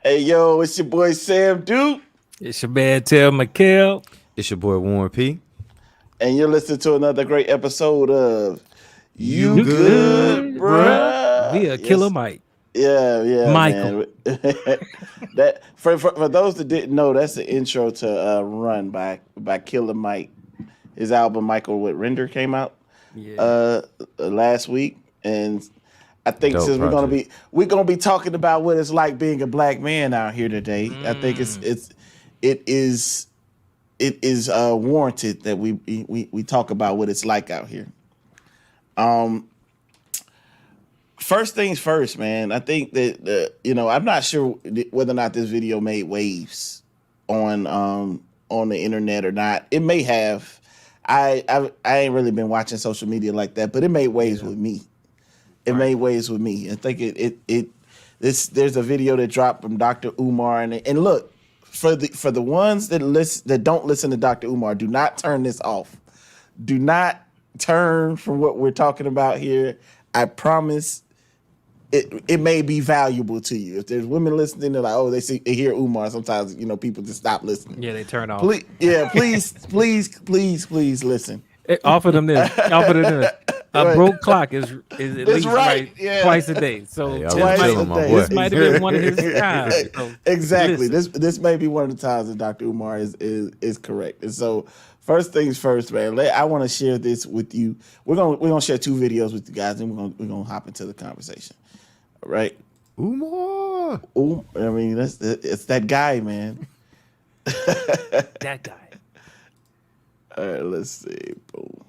Hey, yo, it's your boy Sam Duke. It's your man, Tell McKell. It's your boy Warren P. And you're listening to another great episode of You You good, Good, good, bruh? bruh? bruh. Via Killer Yes, Mike. yeah, Michael. man. That for those that didn't know, that's the intro to "Run" by Killer Mike. His album Michael with Render came out Yeah. last week, and I think Dope since project. we're gonna be talking about what it's like being a black man out here today. I think it is warranted that we talk about what it's like out here. First things first, man. I think that I'm not sure whether or not this video made waves on the internet or not. It may have. I ain't really been watching social media like that, but it made waves with me. It made waves with me. I think there's a video that dropped from Dr. Umar and look, for the ones that don't listen to Dr. Umar, do not turn this off. Do not turn from what we're talking about here. I promise it may be valuable to you. If there's women listening, they're like, oh, they hear Umar. Sometimes people just stop listening. Yeah, they turn off. Please listen. Offer them this. Offer them this. A Right. broke clock is at least right, yeah. twice a day. So Hey, I this was Twice chilling, a my day. boy. this might have been one of his times. So Exactly. listen. This may be one of the times that Dr. Umar is correct. And so first things first, man. I want to share this with you. We're gonna share two videos with you guys, and we're gonna hop into the conversation. All right. Umar. I mean, it's that guy, man. That guy. All right. Let's see. Boom.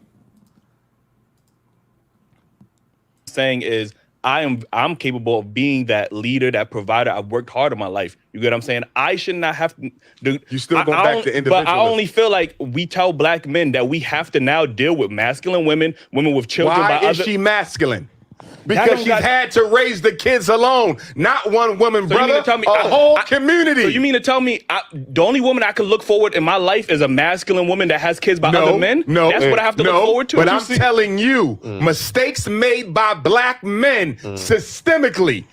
Saying is I'm capable of being that leader, that provider. I've worked hard in my life. You get what I'm saying? I should not have to do. You still go back to individualism. But I only feel like we tell black men that we have to now deal with masculine women with children. Why by is other, she masculine? That Because don't she's got- had to raise the kids alone, not one woman, So you brother. mean to tell me a whole community. So you mean to tell me the only woman I can look forward in my life is a masculine woman that has kids by other men? No, That's what I have to look forward to. But You I'm see? telling you, mistakes made by black men systemically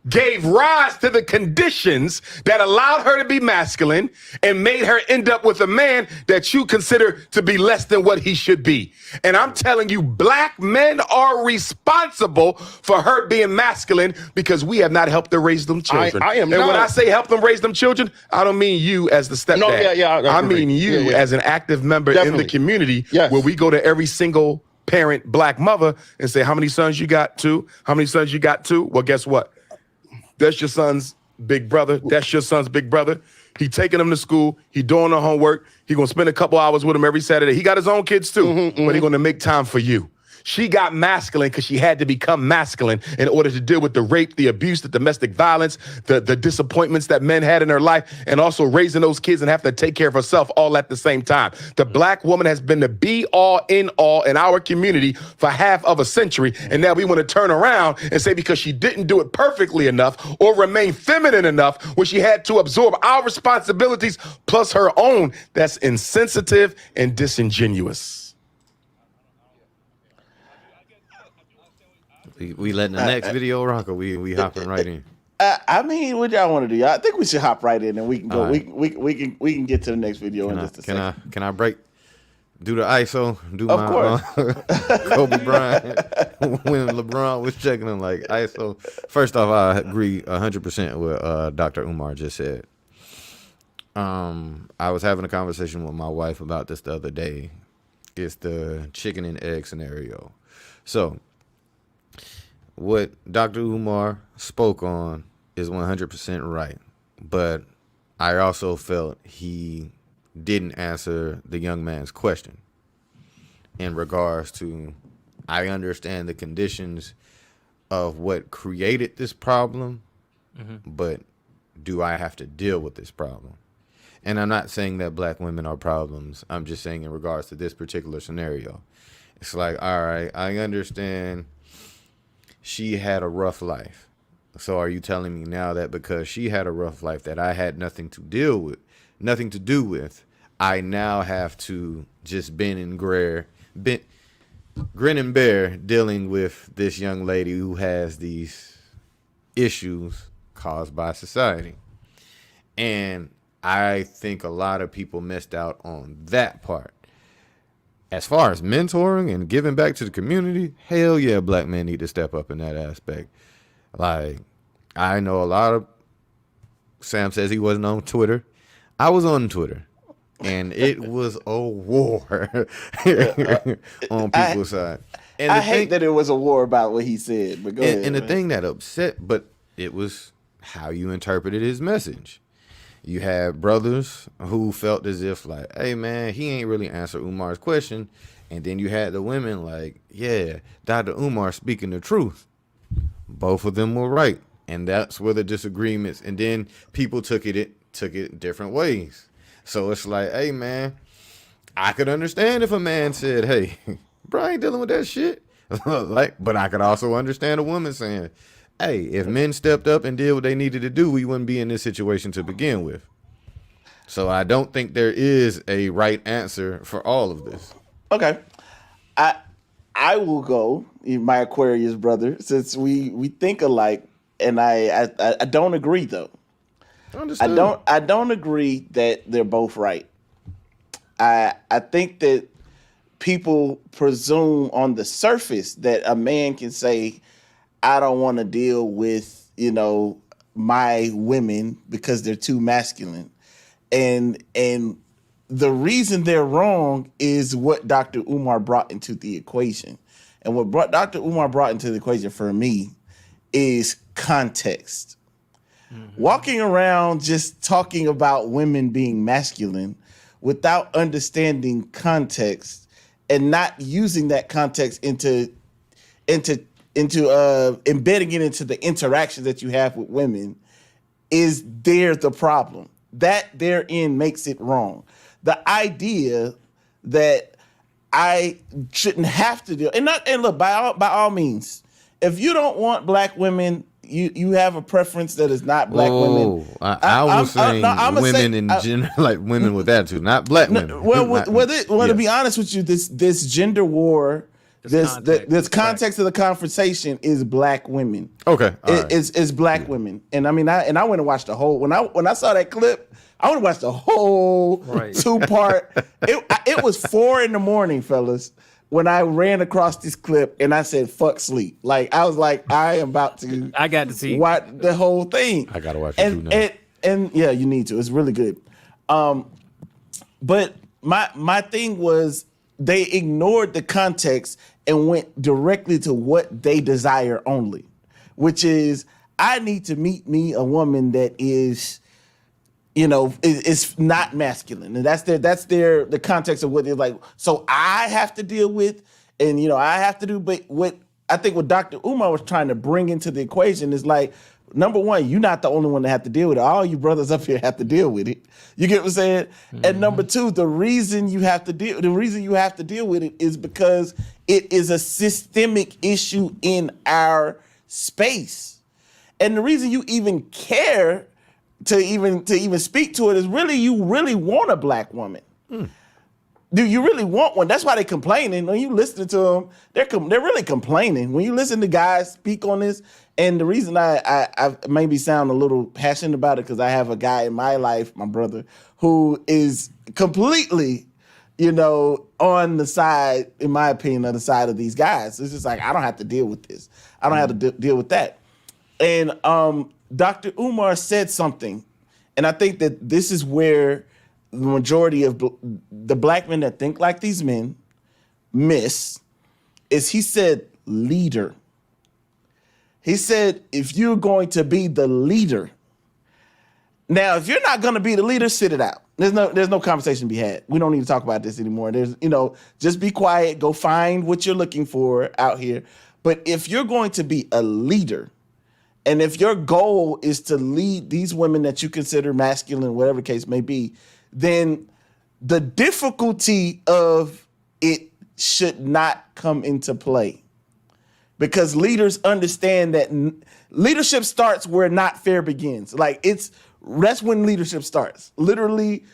gave rise to the conditions that allowed her to be masculine and made her end up with a man that you consider to be less than what he should be. And I'm telling you, black men are responsible for her being masculine because we have not helped her raise them children. I am and when not. I say help them raise them children, I don't mean you as the stepdad. No, yeah, I I agree. mean you Yeah. as an active member in Definitely. the community Yes. where we go to every single parent black mother and say, how many sons you got? Two. How many sons you got? Two. Well, guess what? That's your son's big brother. That's your son's big brother. He taking them to school. He doing the homework. He gonna spend a couple hours with them every Saturday. He got his own kids too, but he gonna make time for you. She got masculine because she had to become masculine in order to deal with the rape, the abuse, the domestic violence, the disappointments that men had in her life, and also raising those kids and have to take care of herself all at the same time. The black woman has been the be all in all in our community for half of a century. And now we want to turn around and say because she didn't do it perfectly enough or remain feminine enough where she had to absorb our responsibilities plus her own, that's insensitive and disingenuous. We letting the next video rock, or we hopping right in? I mean, what y'all want to do? I think we should hop right in, and we can go. All right. We can get to the next video in just a second. Can I break? Do the ISO? Do Of my course. Kobe Bryant when LeBron was checking him like ISO. First off, I agree 100% with Dr. Umar just said. I was having a conversation with my wife about this the other day. It's the chicken and egg scenario. So, what Dr. Umar spoke on is 100% right, but I also felt he didn't answer the young man's question in regards to, I understand the conditions of what created this problem, but do I have to deal with this problem? And I'm not saying that black women are problems. I'm just saying in regards to this particular scenario. It's like, all right, I understand she had a rough life. So are you telling me now that because she had a rough life that I had nothing to do with, I now have to just grin and bear dealing with this young lady who has these issues caused by society. And I think a lot of people missed out on that part. As far as mentoring and giving back to the community, hell yeah, black men need to step up in that aspect. Like, I know a lot of, Sam says he wasn't on Twitter. I was on Twitter, and it was a war on people's side. And I hate that it was a war about what he said, but go ahead. And the man. thing that upset, but it was how you interpreted his message. You had brothers who felt as if like, hey man, he ain't really answered Umar's question. And then you had the women like, yeah, Dr. Umar speaking the truth. Both of them were right. And that's where the disagreements, and then people took it different ways. So it's like, hey man, I could understand if a man said, hey, bro, I ain't dealing with that shit. Like, but I could also understand a woman saying, hey, if men stepped up and did what they needed to do, we wouldn't be in this situation to begin with. So I don't think there is a right answer for all of this. Okay, I will go, my Aquarius brother, since we think alike, and I don't agree though. Understood. I don't agree that they're both right. I think that people presume on the surface that a man can say, I don't want to deal with, my women because they're too masculine. And the reason they're wrong is what Dr. Umar brought into the equation. And what Dr. Umar brought into the equation for me is context. Mm-hmm. Walking around just talking about women being masculine without understanding context and not using that context into embedding it into the interactions that you have with women is the problem. That therein makes it wrong. The idea that I shouldn't have to do, and look, by all means, if you don't want black women, you have a preference that is not black women. I was saying women in general, like women with attitude, not black women. To be honest with you, this gender war, this context of the conversation is black women. Okay, it's black women, and I mean, I went and watched the whole. When I saw that clip, I would watch the whole 2-part. It was 4 a.m, fellas, when I ran across this clip, and I said, "Fuck sleep." Like I was like, I am about to. I got to see watch the whole thing. I gotta watch it too now. And yeah, you need to. It's really good. But my thing was they ignored the context and went directly to what they desire only, which is I need to meet me a woman that is, is not masculine, and that's the context of what they're like. So I have to deal with, and I have to do. But what I think what Dr. Umar was trying to bring into the equation is like, number one, you're not the only one that have to deal with it. All you brothers up here have to deal with it. You get what I'm saying? Mm-hmm. And number two, the reason you have to deal with it is because it is a systemic issue in our space. And the reason you even care to even speak to it is you really want a black woman. Do you really want one? That's why they're complaining. When you listen to them, they're really complaining. When you listen to guys speak on this, and the reason I maybe sound a little passionate about it because I have a guy in my life, my brother, who is completely, on the side, in my opinion, on the side of these guys. It's just like, I don't have to deal with this. I don't have to deal with that. And Dr. Umar said something, and I think that this is where the majority of the black men that think like these men miss, is he said leader. He said, if you're going to be the leader, now if you're not going to be the leader, sit it out. There's no conversation to be had. We don't need to talk about this anymore. Just be quiet, go find what you're looking for out here. But if you're going to be a leader, and if your goal is to lead these women that you consider masculine, whatever the case may be, then the difficulty of it should not come into play. Because leaders understand that leadership starts where not fair begins. Like that's when leadership starts. Literally,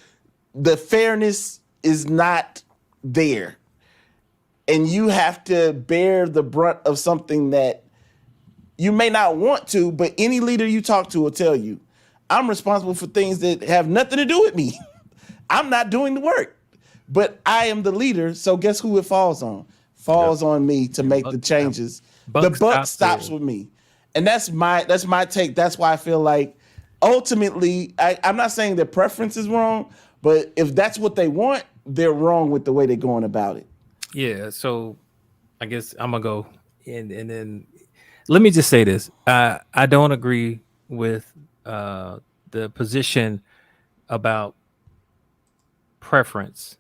the fairness is not there. And you have to bear the brunt of something that You may not want to, but any leader you talk to will tell you, I'm responsible for things that have nothing to do with me. I'm not doing the work, but I am the leader. So guess who it falls on? Falls on me to make the changes. The buck stops with me. And that's my take. That's why I feel like ultimately, I'm not saying their preference is wrong, but if that's what they want, they're wrong with the way they're going about it. Yeah. So I guess I'm gonna go and then let me just say this. I don't agree with the position about preference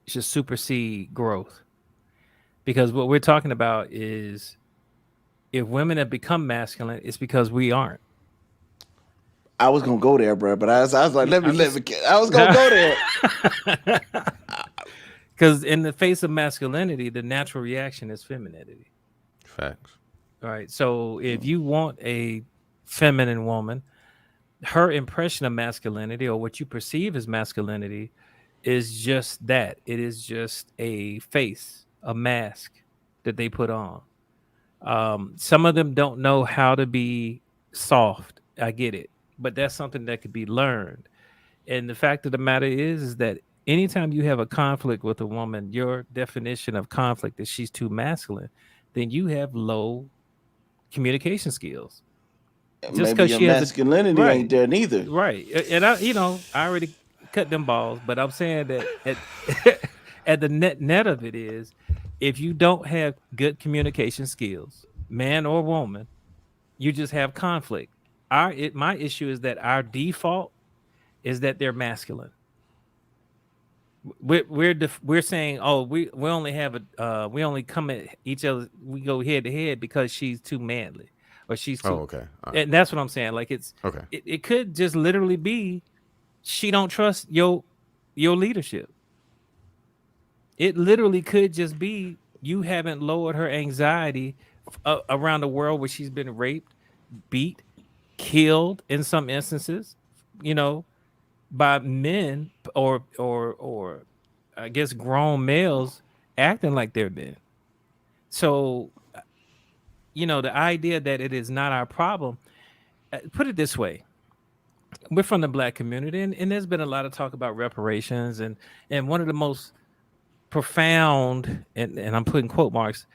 should supersede growth. Because what we're talking about is if women have become masculine, it's because we aren't. I was gonna go there, bro, but I was like, let me. I was gonna go there. Because in the face of masculinity, the natural reaction is femininity. Facts. All right. So if you want a feminine woman, her impression of masculinity or what you perceive as masculinity is just that. It is just a face, a mask that they put on. Some of them don't know how to be soft. I get it. But that's something that could be learned. And the fact of the matter is that anytime you have a conflict with a woman, your definition of conflict is she's too masculine, then you have low communication skills. Just Maybe because your she has masculinity ain't there neither. right. And I already cut them balls, but I'm saying that at the net of it is, if you don't have good communication skills, man or woman, you just have conflict. My issue is that our default is that they're masculine. We're saying, oh, we only have we only come at each other, we go head to head because she's too manly or she's too. Oh, okay. All right. And that's what I'm saying. Like Okay. It could just literally be she don't trust your leadership. It literally could just be you haven't lowered her anxiety around the world where she's been raped, beat, killed in some instances, by men or I guess grown males acting like they're men. So, the idea that it is not our problem, put it this way. We're from the Black community, and there's been a lot of talk about reparations, and one of the most profound, and I'm putting quote marks,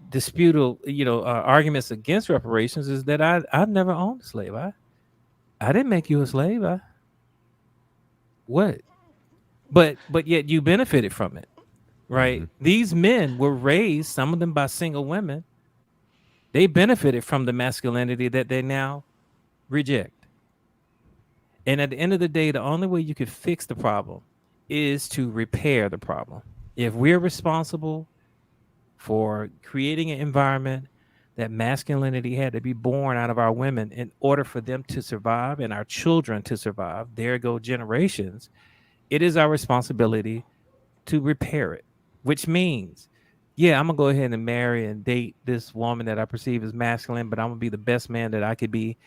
disputed, arguments against reparations is that I've never owned a slave. I didn't make you a slave. What? But yet you benefited from it, right? Mm-hmm. These men were raised, some of them by single women. They benefited from the masculinity that they now reject. And at the end of the day, the only way you could fix the problem is to repair the problem. If we're responsible for creating an environment that masculinity had to be born out of our women in order for them to survive and our children to survive, there go generations, it is our responsibility to repair it, which means, yeah, I'm going to go ahead and marry and date this woman that I perceive as masculine, but I'm going to be the best man that I could be.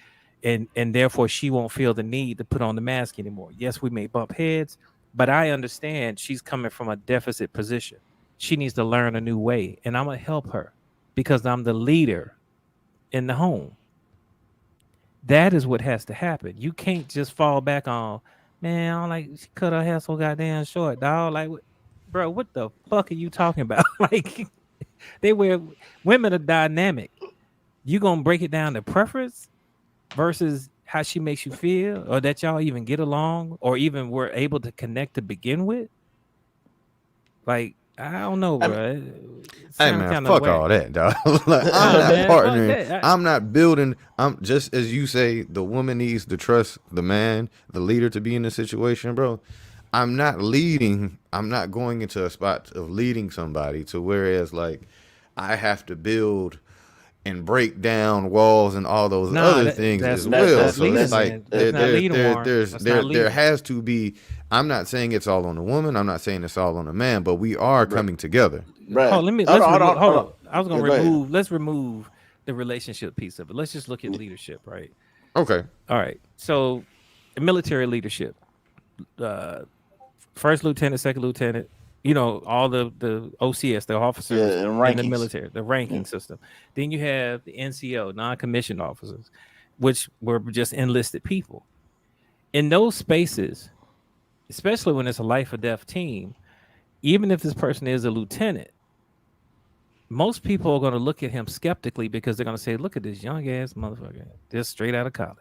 And therefore, she won't feel the need to put on the mask anymore. Yes, we may bump heads, but I understand she's coming from a deficit position. She needs to learn a new way, and I'm going to help her because I'm the leader in the home. That is what has to happen. You can't just fall back on, man, I don't like she cut her hair so goddamn short, dog. Like, bro, what the fuck are you talking about? Like, women are dynamic. You going to break it down to preference versus how she makes you feel, or that y'all even get along, or even were able to connect to begin with? Like, I don't know, bro. Hey man, fuck all that, dog. Like, I'm not partnering. I'm not building. I'm just, as you say, the woman needs to trust the man, the leader, to be in the situation, bro. I'm not leading. I'm not going into a spot of leading somebody to whereas like I have to build and break down walls and all those other things as well. So it's like there has to be. I'm not saying it's all on the woman. I'm not saying it's all on the man, but we are coming together. Right. Hold on. I was gonna let's remove the relationship piece of it. Let's just look at leadership, right? Okay. All right. So military leadership. First lieutenant, second lieutenant, You know, all the OCS, the officers Yeah, and in the rankings. military, the ranking system. Then you have the NCO, non-commissioned officers, which were just enlisted people. In those spaces, especially when it's a life or death team, even if this person is a lieutenant, most people are going to look at him skeptically because they're going to say, look at this young ass motherfucker, just straight out of college.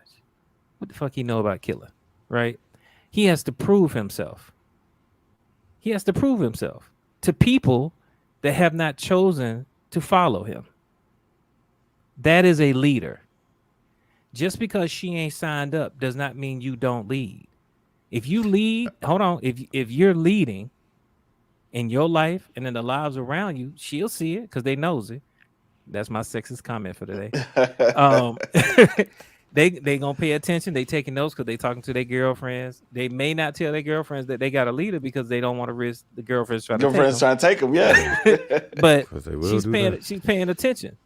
What the fuck he know about killing, right? He has to prove himself. He has to prove himself to people that have not chosen to follow him. That is a leader. Just because she ain't signed up does not mean you don't lead. If you lead, hold on, if you're leading in your life and in the lives around you, she'll see it because they knows it. That's my sexist comment for today. They gonna pay attention. They taking notes because they talking to their girlfriends. They may not tell their girlfriends that they got a leader because they don't want to risk the girlfriends trying Girlfriend's to trying to take them, yeah. take them. But 'Cause they will do that. she's paying attention,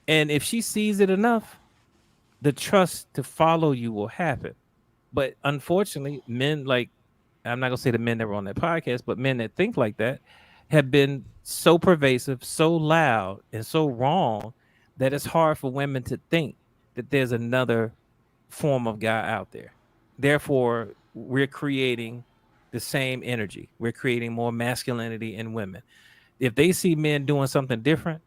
and if she sees it enough, the trust to follow you will happen. But unfortunately, men like, I'm not gonna say the men that were on that podcast, but men that think like that have been so pervasive, so loud, and so wrong that it's hard for women to think that there's another form of guy out there. Therefore, we're creating the same energy. We're creating more masculinity in women. If they see men doing something different,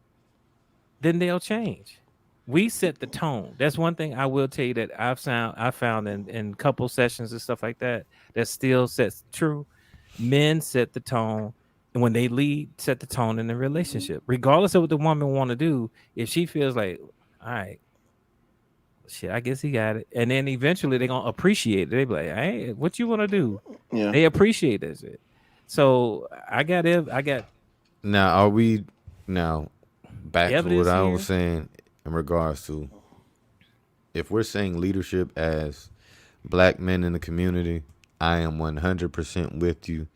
then they'll change. We set the tone. That's one thing I will tell you that I found in couple sessions and stuff like that that still sets true. Men set the tone, and when they lead, set the tone in the relationship, regardless of what the woman want to do. If she feels like, all right, shit, I guess he got it, and then eventually they're gonna appreciate it. They be like, hey, what you want to do? Yeah. They appreciate that shit. So I got Now, are we now back to Evidence what I here. was saying in regards to if we're saying leadership as black men in the community, I am 100% with you.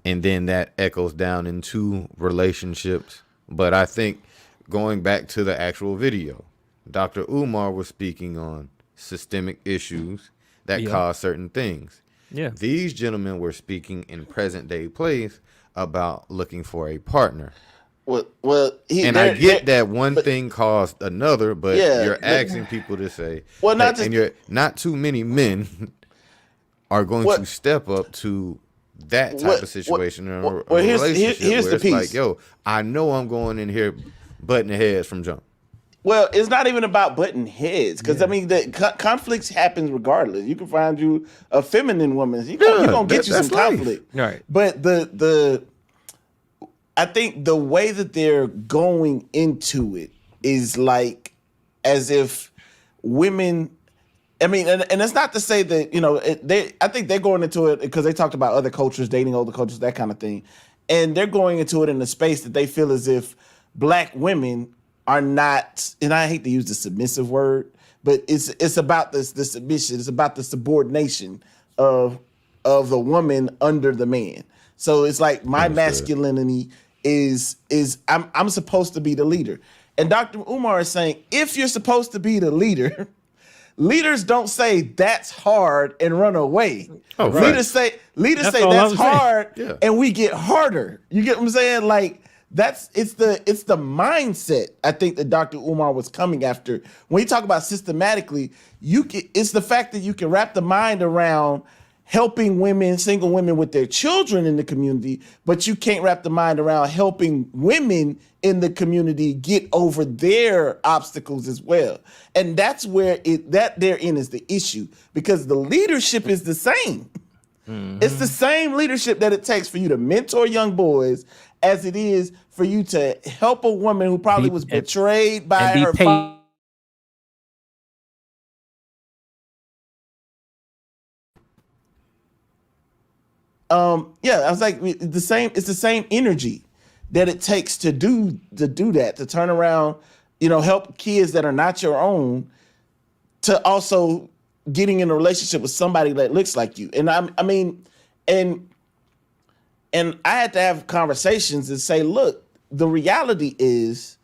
And then that echoes down into relationships. But I think going back to the actual video, Dr. Umar was speaking on systemic issues that Yeah. cause certain things. Yeah. These gentlemen were speaking in present day place about looking for a partner. Well, And I get that one thing caused another, but Yeah, you're but- asking people to say, Well, not hey, just- and you're not too many men are going What- to step up to that type What- of situation or well, a here's- relationship here's where the it's piece. like, yo, I know I'm going in here butting heads from jump. Well, it's not even about butting heads because I mean the conflicts happen regardless. You can find you a feminine woman. You're gonna get you some that's life. conflict, Right. But I think the way that they're going into it is like as if women. I mean, and it's not to say that I think they're going into it because they talked about other cultures, dating older cultures, that kind of thing, and they're going into it in a space that they feel as if black women are not, and I hate to use the submissive word, but it's about the submission, it's about the subordination of the woman under the man. So it's like my masculinity is I'm supposed to be the leader. And Dr. Umar is saying if you're supposed to be the leader, leaders don't say that's hard and run away. Oh, right. Leaders say That's that's all I'm saying. hard Yeah. and we get harder. You get what I'm saying? Like it's the mindset I think that Dr. Umar was coming after. When you talk about systematically, it's the fact that you can wrap the mind around helping women, single women with their children in the community, but you can't wrap the mind around helping women in the community get over their obstacles as well. And that's where that therein is the issue because the leadership is the same. It's the same leadership that it takes for you to mentor young boys as it is for you to help a woman who probably was betrayed by her father. I was like, it's the same energy that it takes to do that, to turn around, help kids that are not your own, to also getting in a relationship with somebody that looks like you. And and I had to have conversations and say, look, the reality is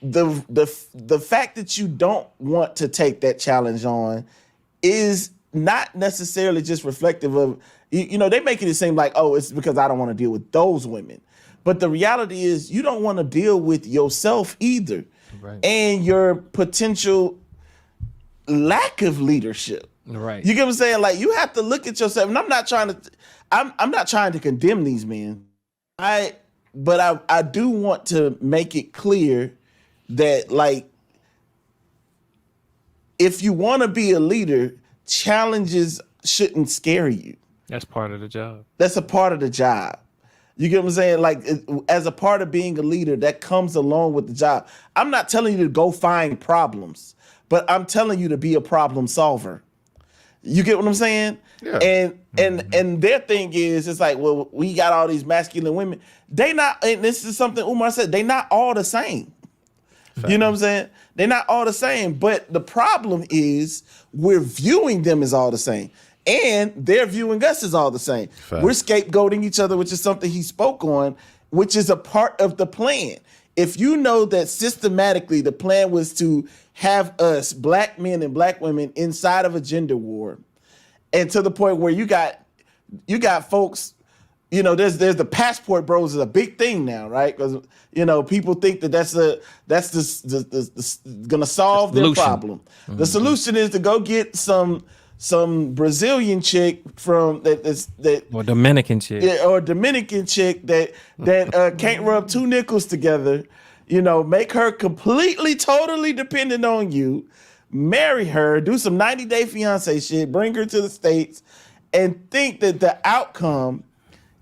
the fact that you don't want to take that challenge on is not necessarily just reflective of You know, they making it seem like, oh, it's because I don't want to deal with those women. But the reality is you don't want to deal with yourself either. Right. And your potential lack of leadership. Right. You get what I'm saying? Like, you have to look at yourself. And I'm not trying to condemn these men. But I do want to make it clear that, like, if you want to be a leader, challenges shouldn't scare you. That's part of the job. That's a part of the job. You get what I'm saying? Like, as a part of being a leader, that comes along with the job. I'm not telling you to go find problems, but I'm telling you to be a problem solver. You get what I'm saying? Yeah. And their thing is, it's like, well, we got all these masculine women. They not, and this is something Umar said, they not all the same. Fact. You know what I'm saying? They're not all the same. But the problem is we're viewing them as all the same. And they're viewing us as all the same. Fact. We're scapegoating each other, which is something he spoke on, which is a part of the plan. If you know that systematically the plan was to have us, black men and black women, inside of a gender war, and to the point where you got folks, you know, there's the passport bros is a big thing now, right? Because, you know, people think that that's gonna solve their problem. Mm-hmm. The solution is to go get some Brazilian chick from or Dominican chick, or Dominican chick that can't rub two nickels together. You know, make her completely, totally dependent on you. Marry her, do some 90-day fiance shit, bring her to the States, and think that the outcome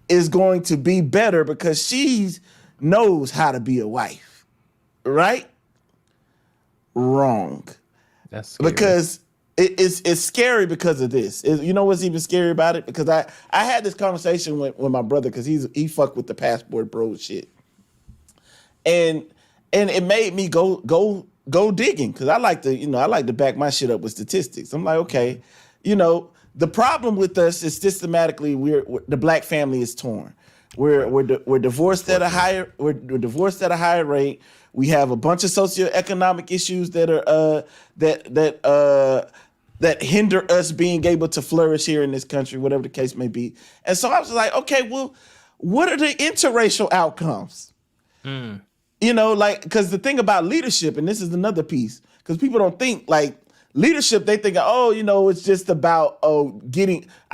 is going to be better because she knows how to be a wife, right? Wrong. That's scary. Because it's scary because of this. You know what's even scary about it? Because I had this conversation with my brother because he fucked with the passport bro shit, and it made me go digging because I like to back my shit up with statistics. I'm like, okay, you know, the problem with us is systematically the black family is torn. We're divorced at a higher rate. We have a bunch of socioeconomic issues that are that hinder us being able to flourish here in this country, whatever the case may be. And so I was like, okay, well, what are the interracial outcomes? You know, like, because the thing about leadership, and this is another piece, because people don't think like leadership, they think, oh, you know, it's just about I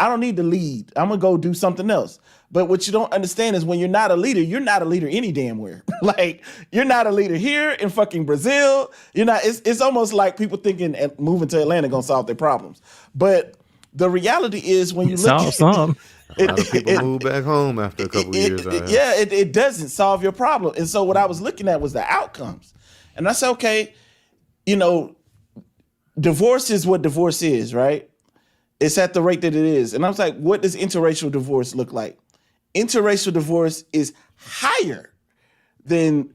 don't need to lead. I'm gonna go do something else. But what you don't understand is when you're not a leader any damn where. Like, you're not a leader here in fucking Brazil. You're not. It's almost like people thinking moving to Atlanta gonna solve their problems. But the reality is when you look at some. A lot of people move back home after a couple years. It doesn't solve your problem. And so what I was looking at was the outcomes. And I said, okay, you know, divorce is what divorce is, right? It's at the rate that it is. And I was like, what does interracial divorce look like? Interracial divorce is higher than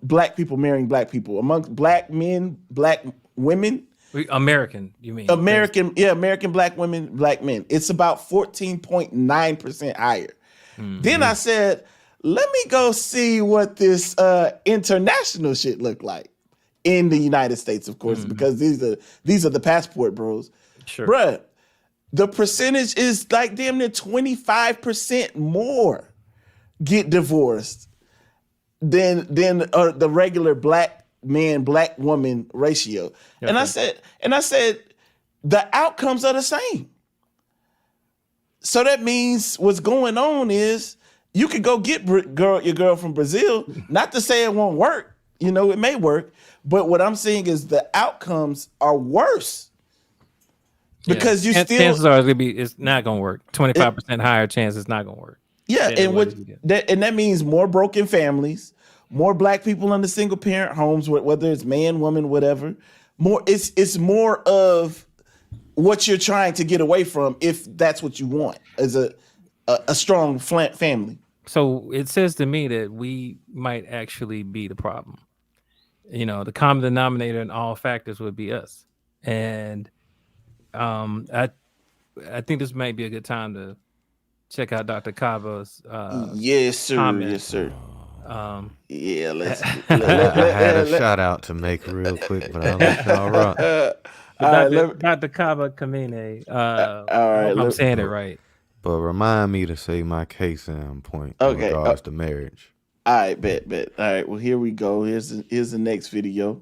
black people marrying black people. Amongst black men, black women. American, you mean? American black women, black men. It's about 14.9% higher. Mm-hmm. Then I said, let me go see what this international shit look like in the United States, of course, because these are the passport bros. Sure. Bruh, the percentage is like damn near 25% more get divorced than the regular black man, black woman ratio. Okay. And I said, the outcomes are the same. So that means what's going on is you could go get your girl from Brazil. Not to say it won't work. You know, it may work. But what I'm saying is the outcomes are worse. Because you still chances are it's not gonna work. 25% higher chance it's not gonna work. Yeah, and that means more broken families, more black people in the single parent homes, whether it's man, woman, whatever. It's more of what you're trying to get away from if that's what you want as a strong family. So it says to me that we might actually be the problem. You know, the common denominator in all factors would be us, and I think this might be a good time to check out Dr. Cabo's yes, sir. comment. Yes, sir. Yeah, let's. I had a shout out to make real quick, but I'll let y'all rock. Dr. Cabo Kamene. All right, I'm saying it right. But remind me to say my case in point in Okay. regards to marriage. All right, bet. All right. Well, here we go. Here's the next video.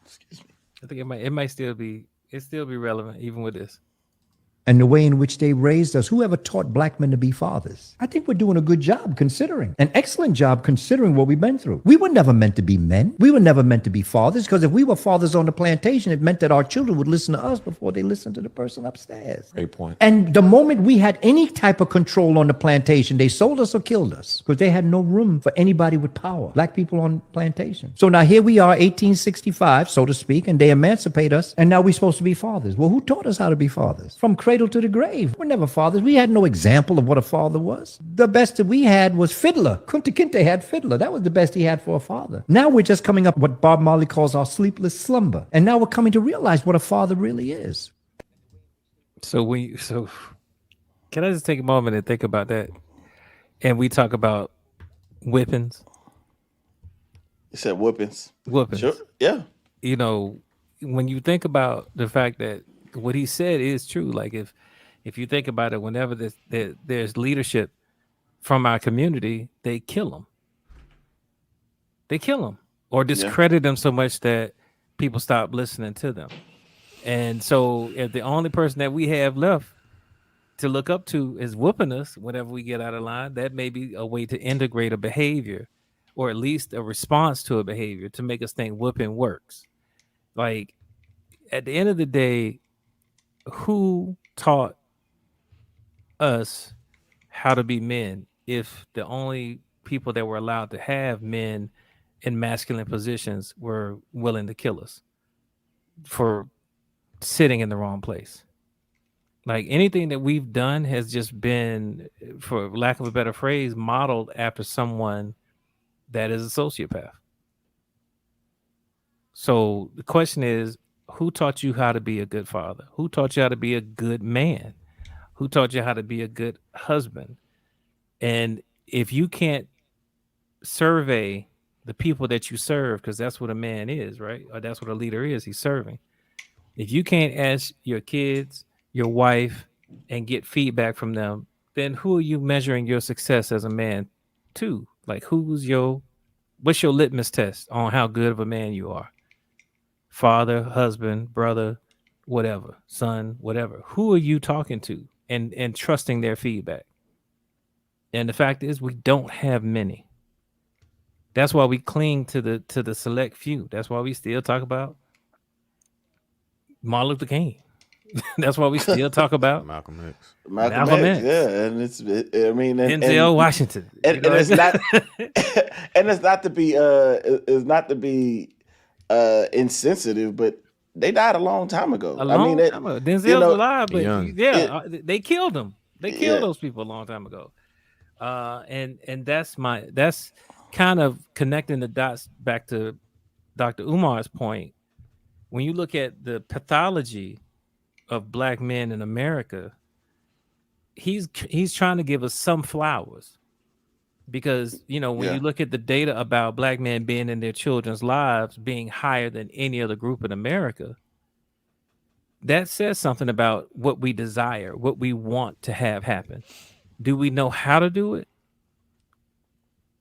Excuse me. I think it might still be relevant even with this. And the way in which they raised us. Whoever taught black men to be fathers? I think we're doing a good job considering, an excellent job considering what we've been through. We were never meant to be men. We were never meant to be fathers, because if we were fathers on the plantation, it meant that our children would listen to us before they listened to the person upstairs. Great point. And the moment we had any type of control on the plantation, they sold us or killed us, because they had no room for anybody with power, black people on plantation. So now here we are, 1865, so to speak, and they emancipate us, and now we're supposed to be fathers. Well, who taught us how to be fathers? From cradle to the grave. We're never fathers. We had no example of what a father was. The best that we had was Fiddler. Kunta Kinte had Fiddler. That was the best he had for a father. Now we're just coming up what Bob Marley calls our sleepless slumber. And now we're coming to realize what a father really is. So can I just take a moment and think about that? And we talk about whippings. You said whoopings. Whoopings. Sure. Yeah. You know, when you think about the fact that what he said is true, like if you think about it, whenever there's leadership from our community, they kill them. They kill them or discredit them so much that people stop listening to them. And so if the only person that we have left to look up to is whooping us whenever we get out of line, that may be a way to integrate a behavior, or at least a response to a behavior, to make us think whooping works. Like, at the end of the day, who taught us how to be men if the only people that were allowed to have men in masculine positions were willing to kill us for sitting in the wrong place? Like, anything that we've done has just been, for lack of a better phrase, modeled after someone that is a sociopath. So the question is, who taught you how to be a good father? Who taught you how to be a good man? Who taught you how to be a good husband? And if you can't survey the people that you serve, because that's what a man is, right? Or that's what a leader is, he's serving. If you can't ask your kids, your wife, and get feedback from them, then who are you measuring your success as a man to? Like, what's your litmus test on how good of a man you are? Father, husband, brother, whatever, son, whatever. Who are you talking to and trusting their feedback? And the fact is, we don't have many. That's why we cling to the select few. That's why we still talk about Martin Luther King. That's why we still talk about Malcolm X. Malcolm X. X. Yeah, and Denzel Washington. And it's not and it's not to be insensitive, but they died a long time ago. Denzel's alive, but they killed him. They killed those people a long time ago. And that's kind of connecting the dots back to Dr. Umar's point. When you look at the pathology of black men in America, he's trying to give us some flowers, because when you look at the data about black men being in their children's lives being higher than any other group in America, that says something about what we desire, what we want to have happen. Do we know how to do it?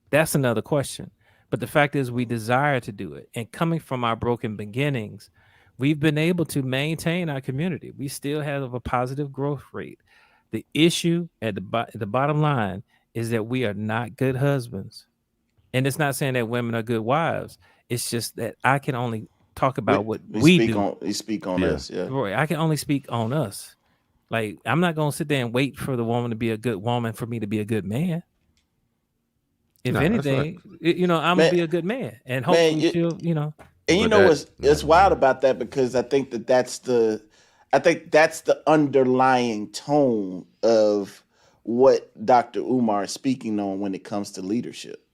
That's another question. But the fact is, we desire to do it. And coming from our broken beginnings, we've been able to maintain our community. We still have a positive growth rate. The issue at the bottom line is that we are not good husbands. And it's not saying that women are good wives. It's just that I can only talk about what we do. We speak on us, yeah. Roy, I can only speak on us. Like, I'm not going to sit there and wait for the woman to be a good woman for me to be a good man. If anything, I'm going to be a good man. And hopefully she'll, And what's wild about that, because I think that's the underlying tone of what Dr. Umar is speaking on when it comes to leadership.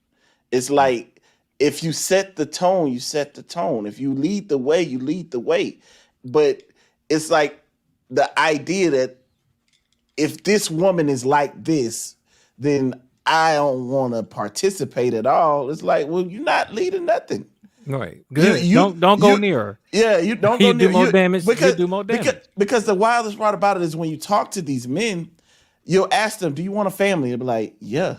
It's like, if you set the tone, you set the tone. If you lead the way, you lead the way. But it's like the idea that if this woman is like this, then I don't want to participate at all. It's like, well, you're not leading nothing. Right. Good. You don't go you- near her. Yeah, you don't go You do near more damage. You because do more damage. because the wildest part about it is when you talk to these men, you'll ask them, "Do you want a family?" They'll be like, "Yeah."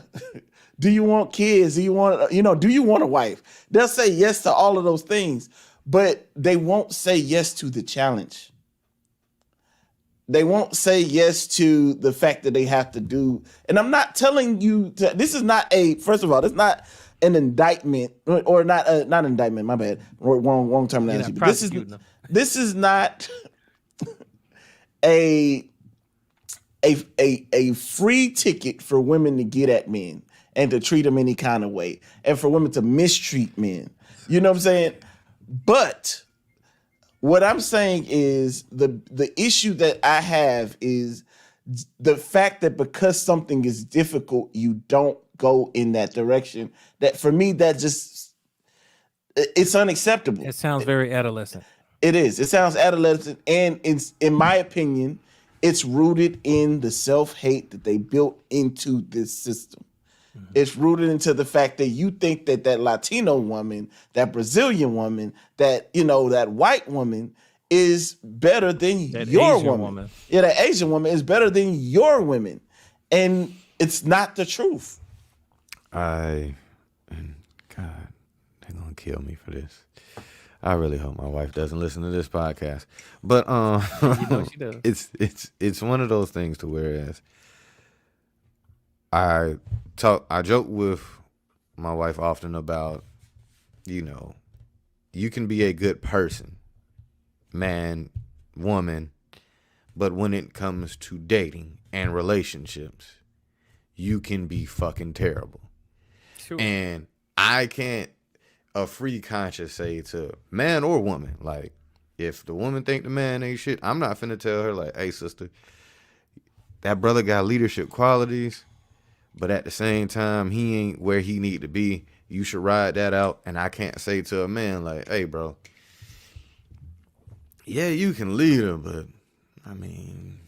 Do you want kids? Do you want do you want a wife? They'll say yes to all of those things, but they won't say yes to the challenge. They won't say yes to the fact that they have to do. And I'm not telling you to, this is not first of all, it's not an indictment or not indictment, my bad. Wrong terminology. not But prosecuting them. this is not a free ticket for women to get at men and to treat them any kind of way and for women to mistreat men. You know what I'm saying? But what I'm saying is the issue that I have is the fact that because something is difficult, you don't go in that direction. That for me, that just it's unacceptable. It sounds very adolescent. It is. It sounds adolescent, and it's, in my opinion, it's rooted in the self-hate that they built into this system. It's rooted into the fact that you think that that Latino woman, that Brazilian woman, that that white woman is better than That your Asian woman. woman. Yeah, that Asian woman is better than your women, and it's not the truth. God, they're gonna kill me for this. I really hope my wife doesn't listen to this podcast. But She does. it's one of those things to whereas I joke with my wife often about, you can be a good person, man, woman, but when it comes to dating and relationships, you can be fucking terrible. Sure. And I can't a free conscience say to man or woman, like, if the woman think the man ain't shit, I'm not finna tell her like, hey sister, that brother got leadership qualities, but at the same time he ain't where he need to be. You should ride that out. And I can't say to a man like, hey bro, yeah, you can lead her, but I mean,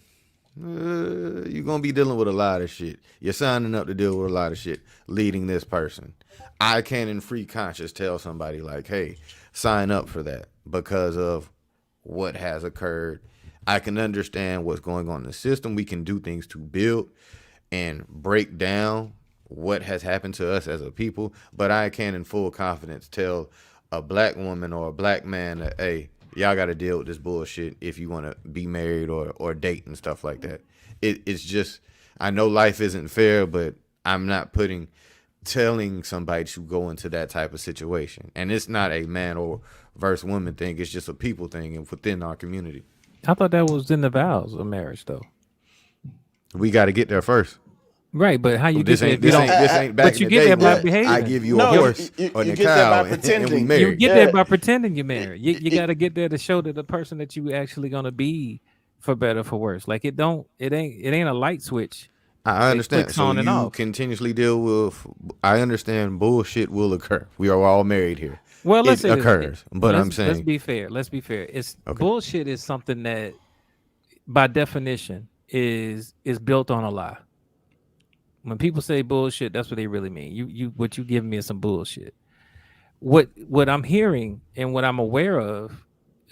you're gonna be dealing with a lot of shit. You're signing up to deal with a lot of shit leading this person. I can't in free conscience tell somebody like, hey, sign up for that because of what has occurred. I can understand what's going on in the system. We can do things to build and break down what has happened to us as a people, but I can in full confidence tell a black woman or a black man that, hey, y'all got to deal with this bullshit if you want to be married or date and stuff like that. It's just, I know life isn't fair, but I'm not telling somebody to go into that type of situation. And it's not a man or versus woman thing. It's just a people thing and within our community. I thought that was in the vows of marriage, though. We got to get there first. Right, but how you This get ain't there? this ain't back But in you the get day there by where behaving. I give you No, a horse you or a get there by cow and we pretending. You married. get Yeah. there by pretending you're married. You got to get there to show that the person that you actually gonna be, for better for worse. Like it ain't a light switch. I understand. clicks So on and you off. continuously deal with. I understand bullshit will occur. We are all married here. Well, let's it say this. occurs, but I'm let's saying be fair. Let's be fair. It's Okay. bullshit is something that, by definition, is built on a lie. When people say bullshit, that's what they really mean. What you giving me is some bullshit. What I'm hearing and what I'm aware of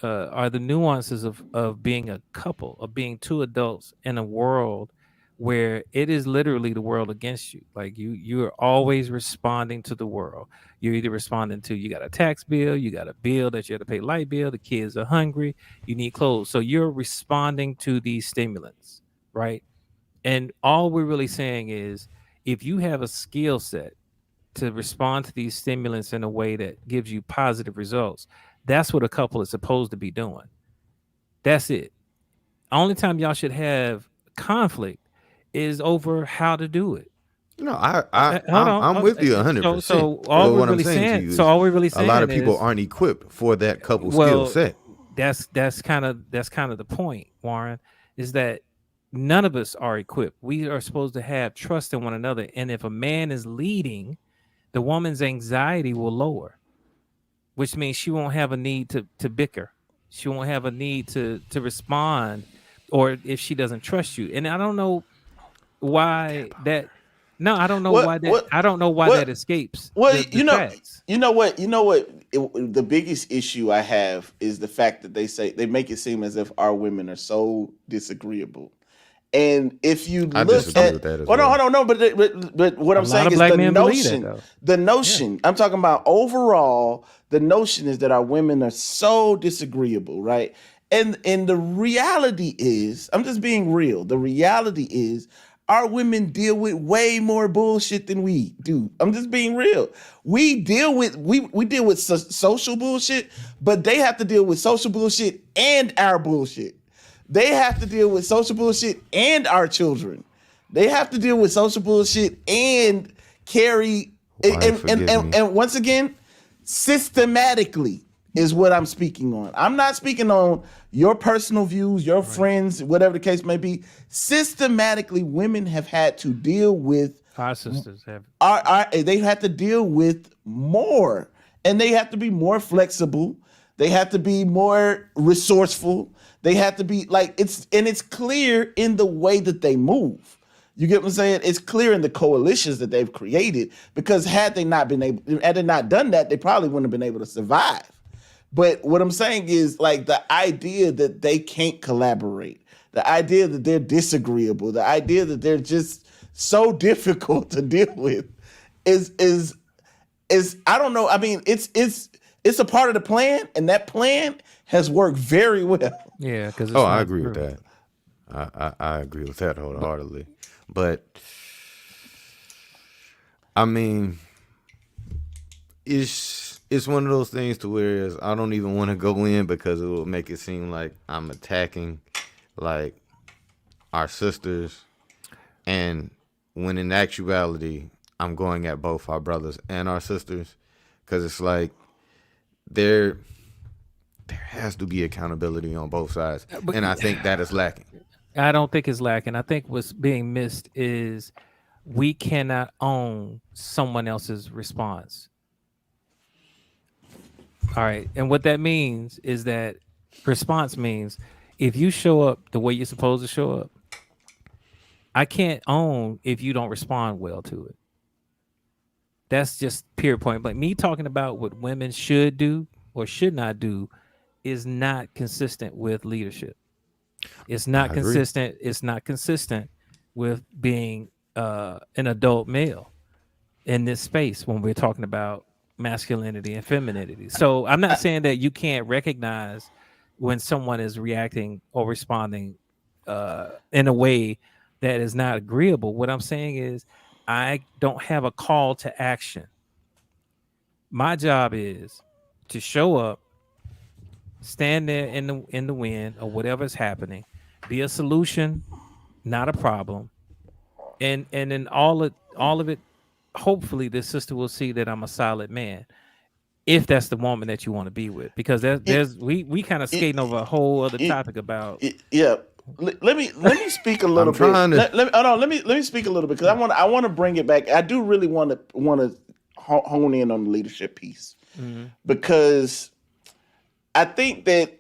are the nuances of being a couple, of being two adults in a world where it is literally the world against you. Like you are always responding to the world. You're either responding to, you got a tax bill, you got a bill that you have to pay, light bill, the kids are hungry, you need clothes. So you're responding to these stimulants, right? And all we're really saying is, if you have a skill set to respond to these stimulants in a way that gives you positive results, that's what a couple is supposed to be doing. That's it. Only time y'all should have conflict is over how to do it. no, Hold on. I'm with you 100%. So all we're what I'm really saying to saying, you so is all we're really a saying, lot of people is, aren't equipped for that couple well, skill set. That's kind of the point, Warren, is that none of us are equipped. We are supposed to have trust in one another, and if a man is leading, the woman's anxiety will lower, which means she won't have a need to bicker. She won't have a need to respond, or if she doesn't trust you. And I don't know why that No, I don't know What- why that. what- I don't know why what- that escapes. Well, the you know, facts. you know what, the biggest issue I have is the fact that they make it seem as if our women are so disagreeable. And if you I look disagree at, with that as hold on, well. hold on, no, but what I'm lot saying of is black the men believe that, notion, though. the notion. I'm talking about overall. The notion is that our women are so disagreeable, right? And the reality is, I'm just being real. The reality is, our women deal with way more bullshit than we do. I'm just being real. We deal with social bullshit, but they have to deal with social bullshit and our bullshit. They have to deal with social bullshit and our children. They have to deal with social bullshit and carry and once again, systematically is what I'm speaking on. I'm not speaking on your personal views, your friends, whatever the case may be. Systematically, women have had to deal with Our sisters have. they have to deal with more, and they have to be more flexible. They have to be more resourceful. They have to be like it's clear in the way that they move. You get what I'm saying? It's clear in the coalitions that they've created, because had they not done that, they probably wouldn't have been able to survive. But what I'm saying is, like, the idea that they can't collaborate, the idea that they're disagreeable, the idea that they're just so difficult to deal with is I don't know. I mean, it's a part of the plan, and that plan has worked very well. Yeah, because I agree with that. I agree with that wholeheartedly. But I mean, it's one of those things to where I don't even want to go in, because it will make it seem like I'm attacking like our sisters, and when in actuality I'm going at both our brothers and our sisters, because it's like there has to be accountability on both sides, and I think that is lacking. I don't think it's lacking. I think what's being missed is we cannot own someone else's response. All right. And what that means is that response means if you show up the way you're supposed to show up, I can't own if you don't respond well to it. That's just pure point. But me talking about what women should do or should not do is not consistent with leadership. It's not consistent. It's not consistent with being an adult male in this space when we're talking about masculinity and femininity. So I'm not saying that you can't recognize when someone is reacting or responding in a way that is not agreeable. What I'm saying is I don't have a call to action. My job is to show up, stand there in the wind or whatever's happening, be a solution, not a problem. And then all of it, hopefully the sister will see that I'm a solid man, if that's the woman that you want to be with, because we kind of skating over a whole other topic about. Yeah. Let me speak a little bit. Let me speak a little bit, because I want to bring it back. I do really want to hone in on the leadership piece, because I think that,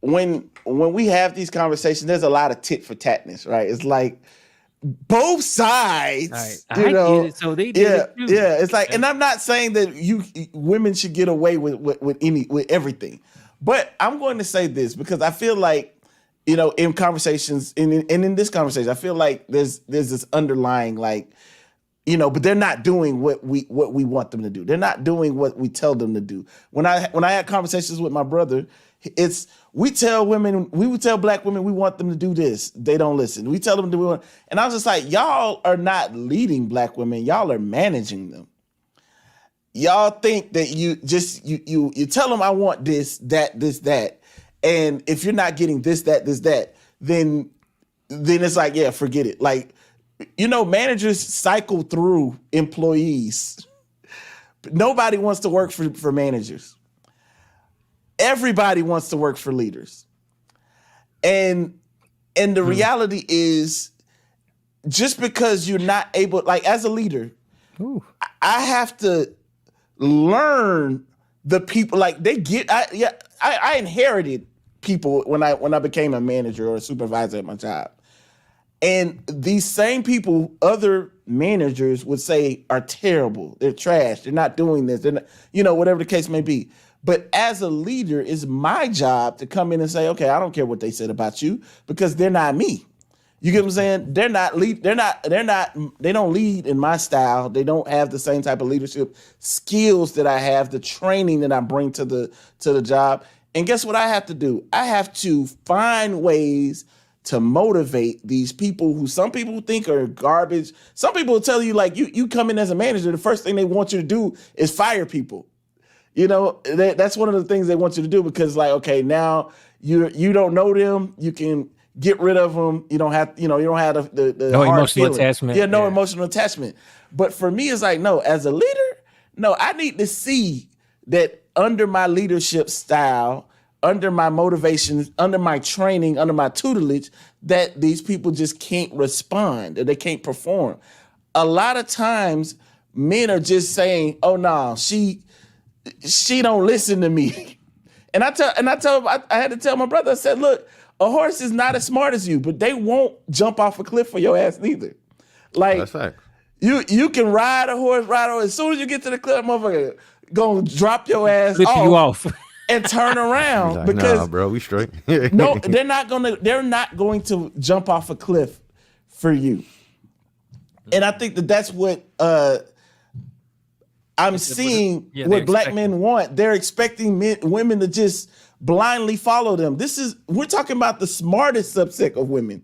when we have these conversations, there's a lot of tit for tatness, right? It's like both sides, right. I get it. So they did it too. Yeah. It's like, and I'm not saying that women should get away with everything, but I'm going to say this because I feel like, in conversations and in this conversation, I feel like there's this underlying, like, but they're not doing what we want them to do. They're not doing what we tell them to do. When I had conversations with my brother, we would tell black women we want them to do this. They don't listen. We tell them to do it. And I was just like, y'all are not leading black women. Y'all are managing them. Y'all think that you tell them I want this, that, this, that. And if you're not getting this, that, this, that, then it's like, yeah, forget it. Like, managers cycle through employees. Nobody wants to work for managers. Everybody wants to work for leaders. And the reality is, just because you're not able, like, as a leader, I have to learn the people, like, I inherited people when I became a manager or a supervisor at my job. And these same people, other managers would say are terrible. They're trash. They're not doing this. They're not, whatever the case may be. But as a leader, it's my job to come in and say, okay, I don't care what they said about you because they're not me. You get what I'm saying? They don't lead in my style. They don't have the same type of leadership skills that I have, the training that I bring to the job. And guess what I have to do? I have to find ways to motivate these people who some people think are garbage. Some people will tell you, like, you come in as a manager, the first thing they want you to do is fire people. That's one of the things they want you to do because, like, okay, now you don't know them, you can get rid of them. You don't have the no hard emotional feeling. attachment. Yeah, no emotional attachment. But for me, it's like, no, as a leader, no, I need to see that under my leadership style, under my motivation, under my training, under my tutelage, that these people just can't respond, that they can't perform. A lot of times, men are just saying, "Oh no, she don't listen to me," and I had to tell my brother. I said, "Look, a horse is not as smart as you, but they won't jump off a cliff for your ass neither. Like, That's right. You can ride a horse, as soon as you get to the cliff, motherfucker gonna drop your ass Flip you off. and turn around Like, because nah, bro, we straight. no, they're not going to jump off a cliff for you. And I think that's what I'm seeing what black men want. They're expecting women to just blindly follow them. We're talking about the smartest subset of women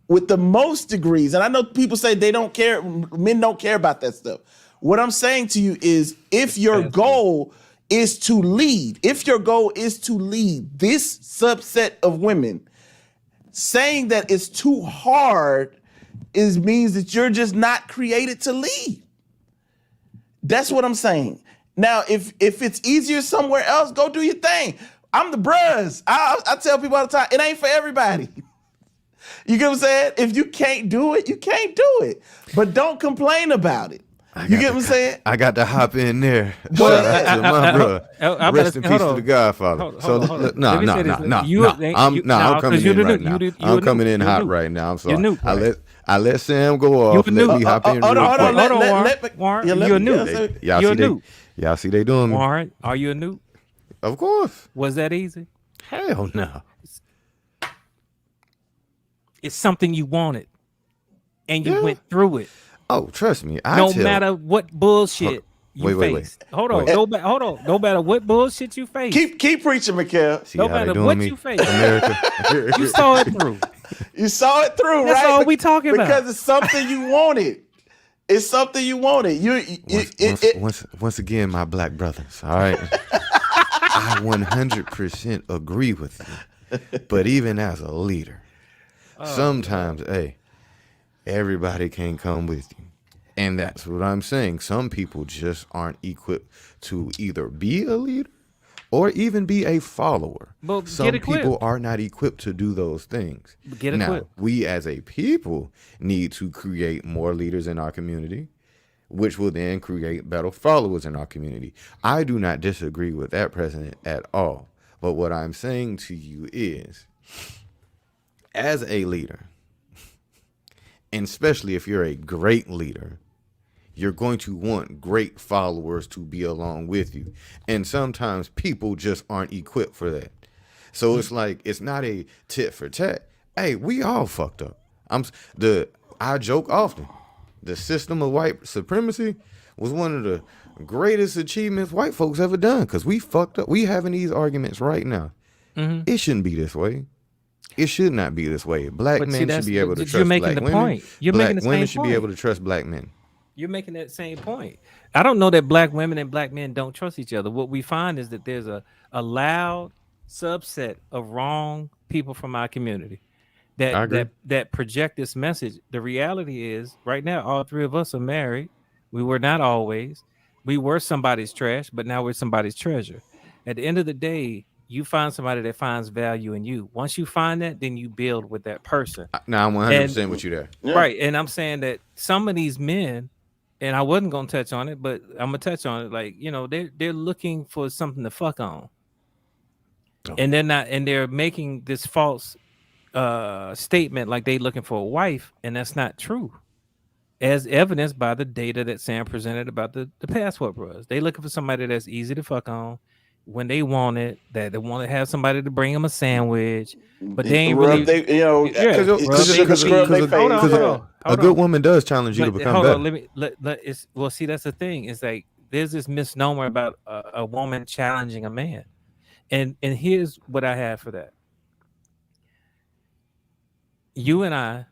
with the most degrees. And I know people say they don't care, men don't care about that stuff. What I'm saying to you is if your goal is to lead, this subset of women, saying that it's too hard means that you're just not created to lead. That's what I'm saying. Now, if it's easier somewhere else, go do your thing. I'm the bruh. I tell people all the time, it ain't for everybody. You get what I'm saying? If you can't do it, you can't do it. But don't complain about it. You get what I'm saying? I got to hop in there. Shout out to my brother. Rest in peace to the Godfather. I'm coming in right now. I'm coming in hot right now. I'm sorry. I let Sam go off. Let me hop in. Hold on. Warren, you're new. Y'all see they doing me? Warren, are you a new? Of course. Was that easy? Hell no. It's something you wanted, and you went through it. Oh, trust me. No matter what bullshit you faced. Wait. Hold on. No matter what bullshit you faced. Keep preaching, Mikhail. No matter what you faced. America. You saw it through. You saw it through, That's right? all we talking about. Because it's something you wanted. It's something you wanted. Once again, my black brothers. All right. I 100% agree with you. But even as a leader, sometimes, everybody can't come with you. And that's what I'm saying. Some people just aren't equipped to either be a leader or even be a follower. But some people are not equipped to do those things. Now, we as a people need to create more leaders in our community, which will then create better followers in our community. I do not disagree with that president at all. But what I'm saying to you is, as a leader, and especially if you're a great leader, you're going to want great followers to be along with you. And sometimes people just aren't equipped for that. So it's like, it's not a tit for tat. Hey, we all fucked up. I joke often. The system of white supremacy was one of the greatest achievements white folks ever done because we fucked up. We having these arguments right now. Mm-hmm. It shouldn't be this way. It should not be this way. Black men should be able to trust black women. Black women should be able to trust black men. You're making that same point. I don't know that black women and black men don't trust each other. What we find is that there's a loud subset of wrong people from our community that project this message. The reality is, right now, all three of us are married. We were not always. We were somebody's trash, but now we're somebody's treasure. At the end of the day, you find somebody that finds value in you. Once you find that, then you build with that person. Now I'm 100% with you there. Yeah. Right. And I'm saying that some of these men, and I wasn't going to touch on it, but I'm going to touch on it. Like, they're looking for something to fuck on. Oh. And they're not, and they're making this false statement like they looking for a wife, and that's not true, as evidenced by the data that Sam presented about the passport bros. They looking for somebody that's easy to fuck on when they want it, that they want to have somebody to bring them a sandwich, but they ain't Rub really. they, you know, Yeah, because rub they scrub feet. they face. Hold on, hold Yeah. on, a hold good on. woman does challenge you to But become hold better. on, it's well. See, that's the thing. It's like there's this misnomer about a woman challenging a man, and here's what I have for that. You and I,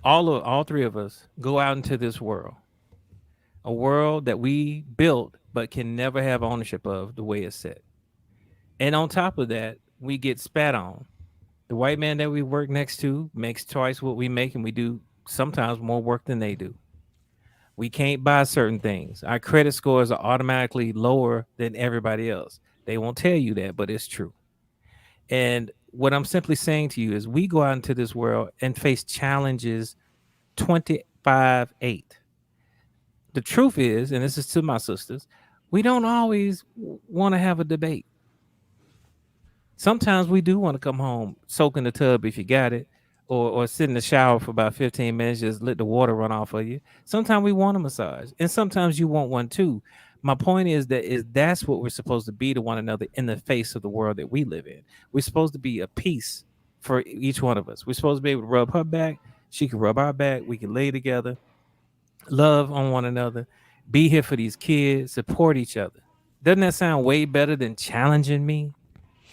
all three of us, go out into this world, a world that we built but can never have ownership of the way it's set. And on top of that, we get spat on. The white man that we work next to makes twice what we make, and we do sometimes more work than they do. We can't buy certain things. Our credit scores are automatically lower than everybody else. They won't tell you that, but it's true. And what I'm simply saying to you is we go out into this world and face challenges 25/8. The truth is, and this is to my sisters, we don't always want to have a debate. Sometimes we do want to come home, soak in the tub if you got it, or sit in the shower for about 15 minutes, just let the water run off of you. Sometimes we want a massage, and sometimes you want one too. My point is that's what we're supposed to be to one another in the face of the world that we live in. We're supposed to be a peace for each one of us. We're supposed to be able to rub her back, she can rub our back, we can lay together, love on one another, be here for these kids, support each other. Doesn't that sound way better than challenging me?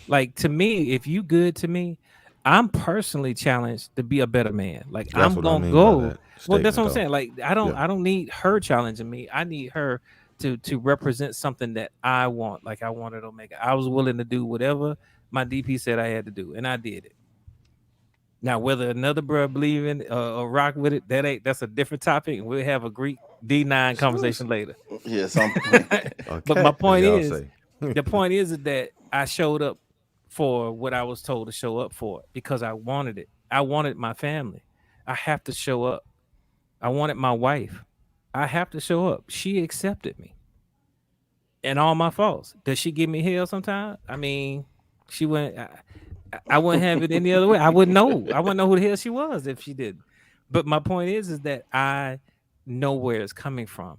Like, to me, if you good to me, I'm personally challenged to be a better man. Like, That's I'm what I gonna mean by go. that Well, that's statement, what I'm though. saying. Like, Yeah. I don't need her challenging me. I need her to represent something that I want. Like, I wanted Omega. I was willing to do whatever my DP said I had to do, and I did it. Now, whether another bro believe in it, or rock with it, that's a different topic, and we'll have a Greek D9 conversation later. Yeah, some But my Okay, point as y'all is, say. the point is that I showed up for what I was told to show up for because I wanted it. I wanted my family. I have to show up. I wanted my wife. I have to show up. She accepted me and all my faults. Does she give me hell sometimes? I mean, she went. I wouldn't have it any other way. I wouldn't know. I wouldn't know who the hell she was if she didn't. But my point is that I know where it's coming from.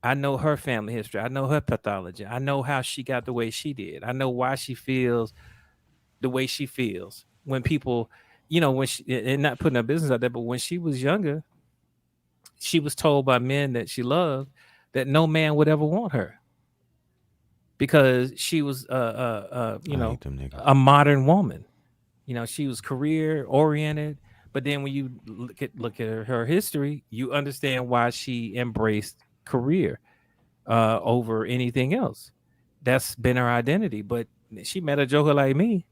I know her family history. I know her pathology. I know how she got the way she did. I know why she feels the way she feels when people, when she, and not putting her business out there, but when she was younger, she was told by men that she loved that no man would ever want her because she was, I hate them niggas. a modern woman. She was career oriented. But then when you look at her history, you understand why she embraced career over anything else. That's been her identity. But she met a joker like me,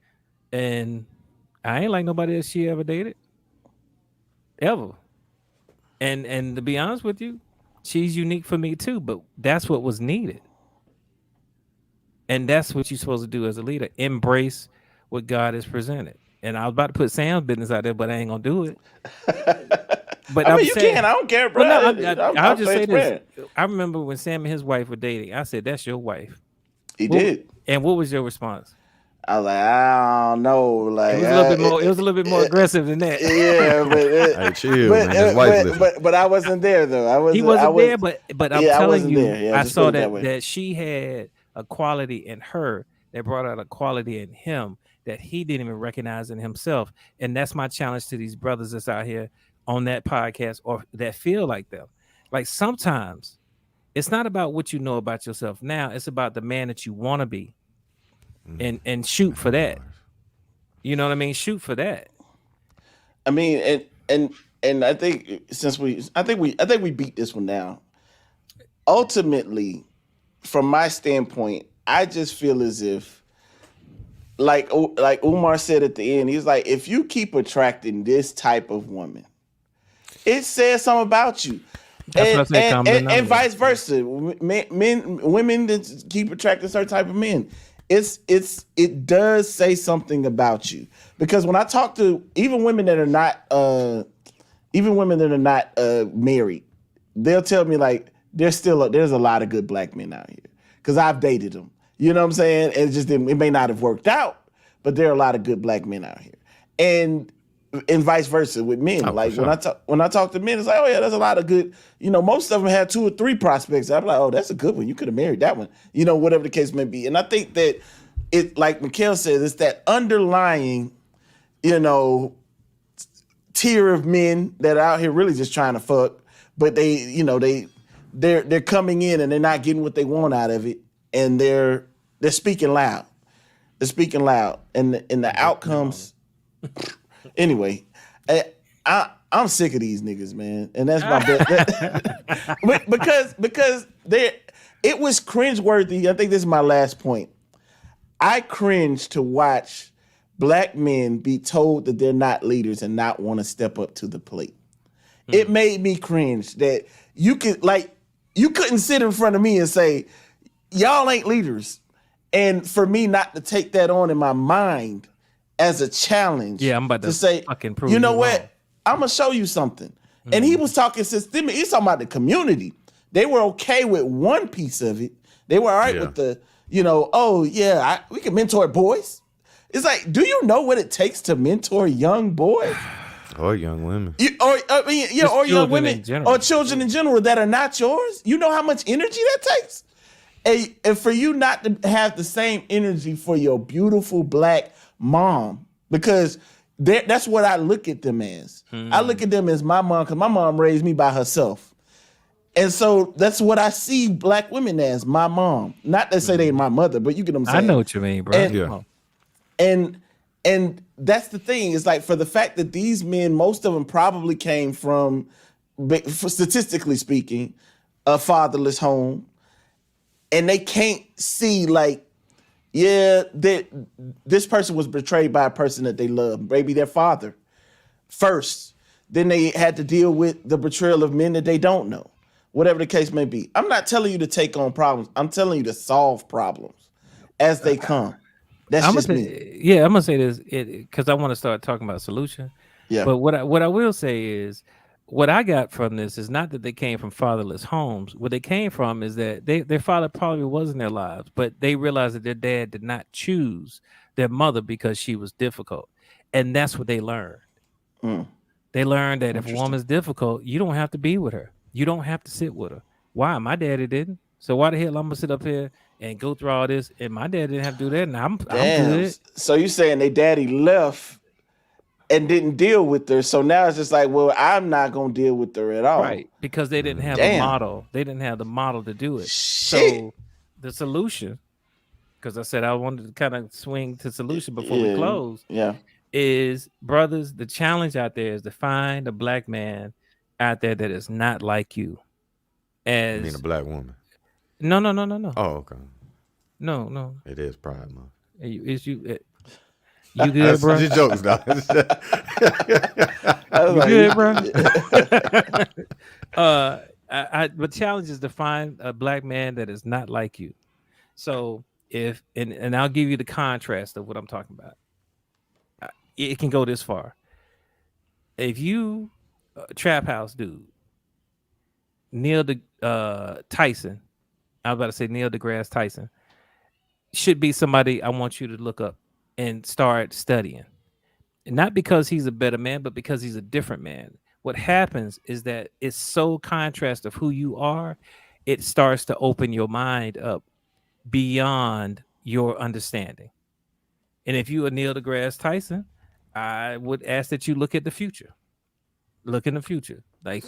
and I ain't like nobody else she ever dated, ever. And to be honest with you, she's unique for me too. But that's what was needed, and that's what you're supposed to do as a leader: embrace what God has presented. And I was about to put Sam's business out there, but I ain't gonna do it. But I I'm mean, you saying, can. I don't care, bro. well, no, I'll just say this. transparent. I remember when Sam and his wife were dating. I said, "That's your wife." He What- did. And what was your response? I was like, I don't know. Like, It was a little bit more. It was a little bit more aggressive than that. Yeah, but Hey, chill, man. His wife listening. but I wasn't there though. I wasn't. He wasn't I was, there, but I'm yeah, I telling wasn't you, there. Yeah, I just saw put it that way. that she had a quality in her that brought out a quality in him that he didn't even recognize in himself. And that's my challenge to these brothers that's out here on that podcast or that feel like them. Like, sometimes it's not about what you know about yourself now. It's about the man that you want to be, and shoot for that. You know what I mean? Shoot for that. I mean, and I think I think we beat this one down. Ultimately, from my standpoint, I just feel as if, like Umar said at the end, he's like, if you keep attracting this type of woman, it says something about you. That's what I said, common And denominator. vice versa. Women that keep attracting certain type of men. It does say something about you. Because when I talk to even women that are not married, they'll tell me like there's a lot of good black men out here. Because I've dated them. You know what I'm saying? It may not have worked out, but there are a lot of good black men out here. And and vice versa with men. Oh, Like for sure. when I talk to men, it's like, oh yeah, there's a lot of good. Most of them had 2 or 3 prospects. I'm like, oh, that's a good one. You could have married that one. Whatever the case may be. And I think that it, like Mikhail says, it's that underlying, tier of men that are out here really just trying to fuck, but they're coming in and they're not getting what they want out of it, and they're speaking loud. They're speaking loud, and the outcomes. Anyway, I'm sick of these niggas, man, and that's my best. because it was cringeworthy. I think this is my last point. I cringe to watch Black men be told that they're not leaders and not want to step up to the plate. It made me cringe that you couldn't sit in front of me and say, y'all ain't leaders. And for me not to take that on in my mind as a challenge. Yeah, I'm about to say, fucking prove you know you what? wrong. I'm going to show you something. And he was talking systemic. He's talking about the community. They were okay with one piece of it. They were all right with the, we can mentor boys. It's like, do you know what it takes to mentor young boys? Or young women. Or young women in general. or children in general that are not yours. You know how much energy that takes? And for you not to have the same energy for your beautiful Black mom, because that's what I look at them as. I look at them as my mom, because my mom raised me by herself. And so that's what I see Black women as, my mom. Not to say they my mother, but you get what I'm saying. I know what you mean, bro. And that's the thing. It's like, for the fact that these men, most of them probably came from, statistically speaking, a fatherless home, and they can't see like, that this person was betrayed by a person that they love, maybe their father first. Then they had to deal with the betrayal of men that they don't know, whatever the case may be. I'm not telling you to take on problems. I'm telling you to solve problems as they come. That's I'm just gonna me. Yeah, I'm gonna say this because I want to start talking about solution. Yeah. But what I will say is, what I got from this is not that they came from fatherless homes. What they came from is that their father probably was in their lives, but they realized that their dad did not choose their mother because she was difficult, and that's what they learned. They learned that if a woman's difficult, you don't have to be with her. You don't have to sit with her. Why? My daddy didn't. So why the hell I'm gonna sit up here and go through all this? And my dad didn't have to do that, and I'm good. So you saying they daddy left and didn't deal with her? So now it's just like, well, I'm not gonna deal with her at all, Right? Because they didn't have the model. They didn't have the model to do it. Shit. So the solution, because I said I wanted to kind of swing to solution before we close. Yeah. Is, brothers, the challenge out there is to find a Black man out there that is not like you. I mean, a Black woman. No. Oh, okay. No. It is Pride Month. Is you good, bro? Just jokes, dog. You good, bro? The challenge is to find a Black man that is not like you. So and I'll give you the contrast of what I'm talking about. It can go this far. If you trap house dude, Neil Tyson, I was about to say Neil deGrasse Tyson, should be somebody I want you to look up and start studying. And not because he's a better man, but because he's a different man. What happens is that it's so contrast of who you are, it starts to open your mind up beyond your understanding. And if you are Neil deGrasse Tyson, I would ask that you look at the future. Look in the future. Like,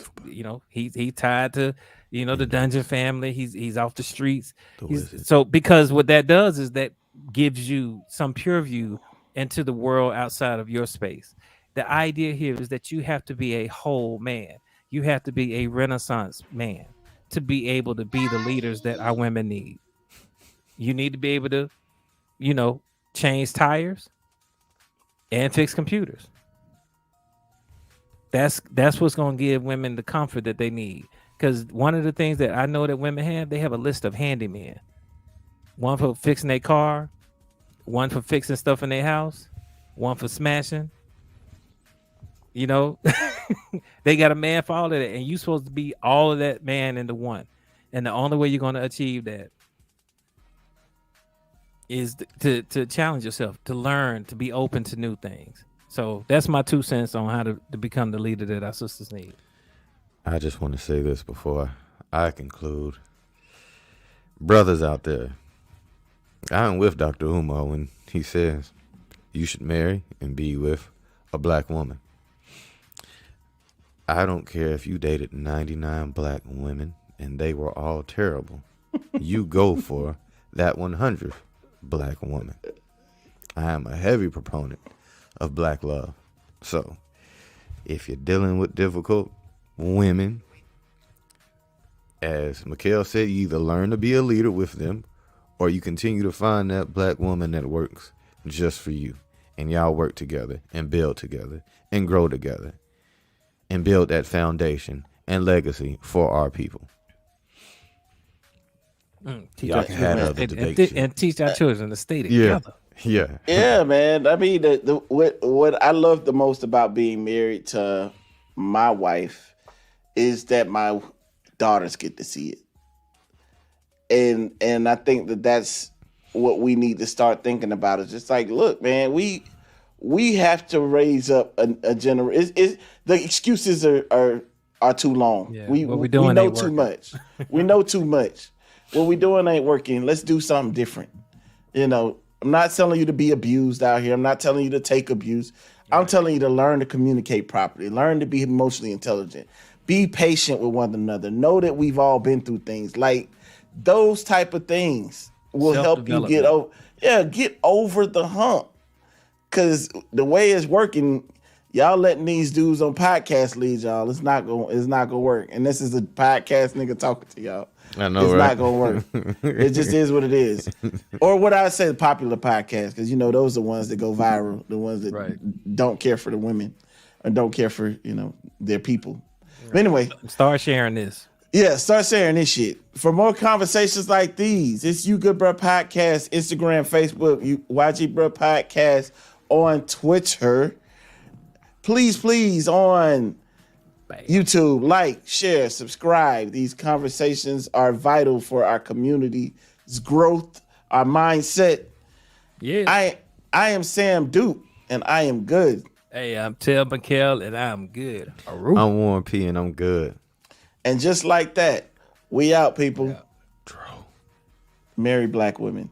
he's tied to, the Dungeon family. He's off the streets. So because what that does is that gives you some pure view into the world outside of your space. The idea here is that you have to be a whole man. You have to be a Renaissance man to be able to be the leaders that our women need. You need to be able to, change tires and fix computers. That's what's going to give women the comfort that they need. Because one of the things that I know that women have, they have a list of handymen. One for fixing their car, one for fixing stuff in their house, one for smashing. They got a man for all of that, and you're supposed to be all of that man into one. And the only way you're going to achieve that is to challenge yourself, to learn, to be open to new things. So that's my 2 cents on how to become the leader that our sisters need. I just want to say this before I conclude. Brothers out there, I'm with Dr. Umar when he says you should marry and be with a black woman. I don't care if you dated 99 black women and they were all terrible. You go for that 100th black woman. I am a heavy proponent of black love. So if you're dealing with difficult women, as Mikhail said, you either learn to be a leader with them or you continue to find that black woman that works just for you. And y'all work together and build together and grow together and build that foundation and legacy for our people. Teach Y'all our can have children- other and, debates. and teach our children to stay Yeah. together. Yeah. Yeah, man. I mean, what I love the most about being married to my wife is that my daughters get to see it, and I think that's what we need to start thinking about. Is just like, look, man, we have to raise up a generation. The excuses are too long. Yeah, we what we doing know ain't too working. much. We know too much. What we doing ain't working. Let's do something different. You know, I'm not telling you to be abused out here. I'm not telling you to take abuse. I'm telling you to learn to communicate properly, learn to be emotionally intelligent, be patient with one another. Know that we've all been through things like those type of things will help you get over the hump. Cause the way it's working, y'all letting these dudes on podcast lead y'all. It's not gonna work. And this is a podcast nigga talking to y'all. I know, It's right? not gonna work. It just is what it is. Or what I say, the popular podcast, because you know those are the ones that go viral, the ones that Right. don't care for the women or don't care for their people. But anyway, Start sharing this. yeah, start sharing this shit. For more conversations like these, it's You Good Bro Podcast, Instagram, Facebook, YG Bro Podcast on Twitter. Please on YouTube, like, share, subscribe. These conversations are vital for our community's growth, our mindset. Yeah. I am Sam Duke, and I am good. Hey, I'm Tel McKell, and I'm good. I'm Warren P and I'm good. And just like that, we out, people. Marry black women.